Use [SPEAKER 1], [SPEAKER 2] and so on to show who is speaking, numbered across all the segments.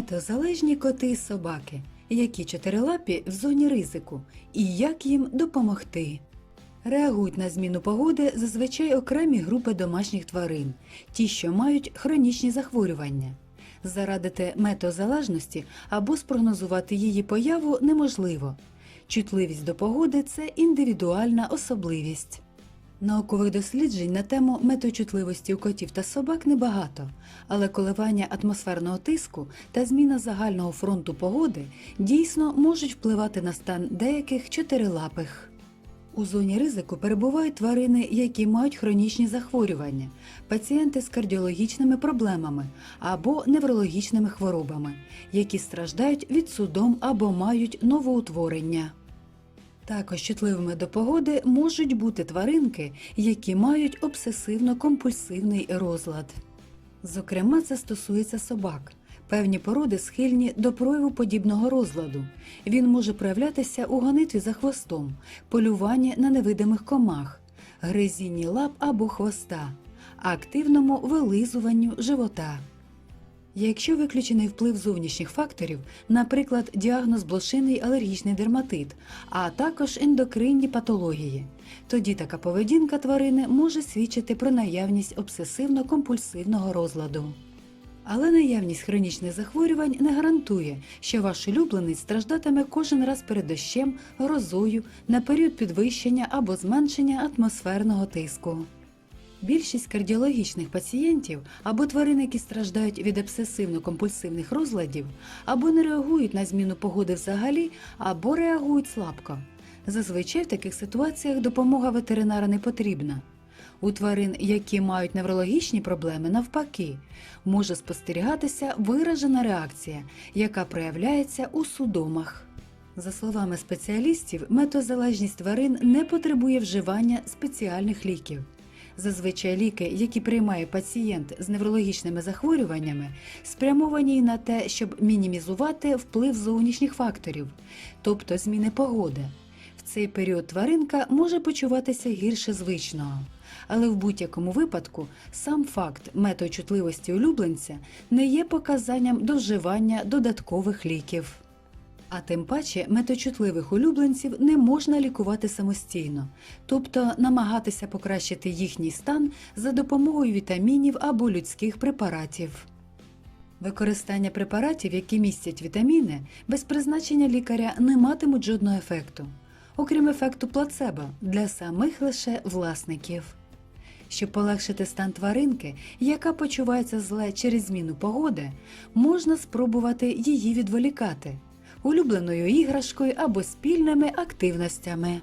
[SPEAKER 1] Метеозалежні коти і собаки. Які чотирилапі в зоні ризику і як їм допомогти? Реагують на зміну погоди зазвичай окремі групи домашніх тварин, ті, що мають хронічні захворювання. Зарадити метеозалежності або спрогнозувати її появу неможливо. Чутливість до погоди – це індивідуальна особливість. Наукових досліджень на тему метеочутливості у котів та собак небагато, але коливання атмосферного тиску та зміна загального фронту погоди дійсно можуть впливати на стан деяких чотирилапих. У зоні ризику перебувають тварини, які мають хронічні захворювання, пацієнти з кардіологічними проблемами або неврологічними хворобами, які страждають від судом або мають новоутворення. Також чутливими до погоди можуть бути тваринки, які мають обсесивно-компульсивний розлад. Зокрема, це стосується собак. Певні породи схильні до прояву подібного розладу. Він може проявлятися у гонитві за хвостом, полюванні на невидимих комах, гризінні лап або хвоста, активному вилизуванню живота. Якщо виключений вплив зовнішніх факторів, наприклад, діагноз блошиний алергічний дерматит, а також ендокринні патології, тоді така поведінка тварини може свідчити про наявність обсесивно-компульсивного розладу. Але наявність хронічних захворювань не гарантує, що ваш улюбленець страждатиме кожен раз перед дощем, грозою, на період підвищення або зменшення атмосферного тиску. Більшість кардіологічних пацієнтів або тварин, які страждають від обсесивно-компульсивних розладів, або не реагують на зміну погоди взагалі, або реагують слабко. Зазвичай в таких ситуаціях допомога ветеринара не потрібна. У тварин, які мають неврологічні проблеми, навпаки, може спостерігатися виражена реакція, яка проявляється у судомах. За словами спеціалістів, метеозалежність тварин не потребує вживання спеціальних ліків. Зазвичай ліки, які приймає пацієнт з неврологічними захворюваннями, спрямовані на те, щоб мінімізувати вплив зовнішніх факторів, тобто зміни погоди. В цей період тваринка може почуватися гірше звичного. Але в будь-якому випадку сам факт метеочутливості улюбленця не є показанням до вживання додаткових ліків. А тим паче метеочутливих улюбленців не можна лікувати самостійно, тобто намагатися покращити їхній стан за допомогою вітамінів або людських препаратів. Використання препаратів, які містять вітаміни, без призначення лікаря не матимуть жодного ефекту, окрім ефекту плацебо для самих лише власників. Щоб полегшити стан тваринки, яка почувається зле через зміну погоди, можна спробувати її відволікати улюбленою іграшкою або спільними активностями.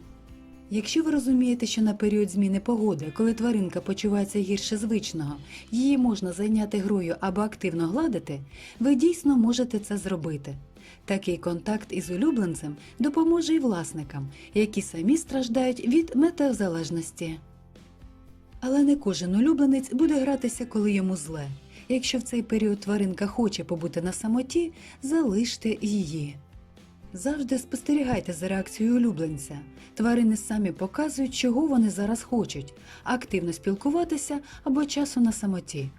[SPEAKER 1] Якщо ви розумієте, що на період зміни погоди, коли тваринка почувається гірше звичного, її можна зайняти грою або активно гладити, ви дійсно можете це зробити. Такий контакт із улюбленцем допоможе і власникам, які самі страждають від метеозалежності. Але не кожен улюбленець буде гратися, коли йому зле. Якщо в цей період тваринка хоче побути на самоті, залиште її. Завжди спостерігайте за реакцією улюбленця. Тварини самі показують, чого вони зараз хочуть – активно спілкуватися або часу на самоті.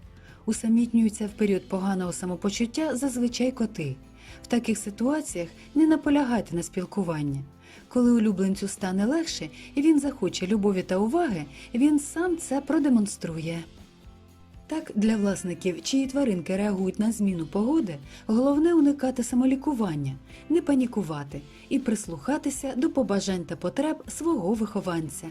[SPEAKER 1] Усамітнюються в період поганого самопочуття зазвичай коти. В таких ситуаціях не наполягайте на спілкуванні. Коли улюбленцю стане легше і він захоче любові та уваги, він сам це продемонструє. Так, для власників, чиї тваринки реагують на зміну погоди, головне уникати самолікування, не панікувати і прислухатися до побажань та потреб свого вихованця.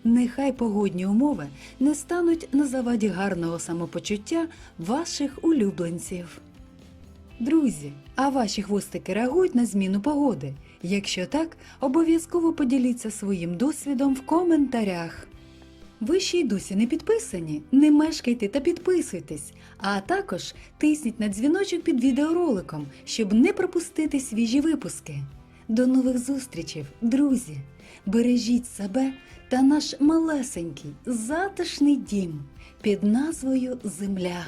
[SPEAKER 1] Нехай погодні умови не стануть на заваді гарного самопочуття ваших улюбленців. Друзі, а ваші хвостики реагують на зміну погоди? Якщо так, обов'язково поділіться своїм досвідом в коментарях. Ви ще й досі не підписані? Не мешкайте та підписуйтесь, а також тисніть на дзвіночок під відеороликом, щоб не пропустити свіжі випуски. До нових зустрічей, друзі! Бережіть себе та наш малесенький, затишний дім під назвою Земля.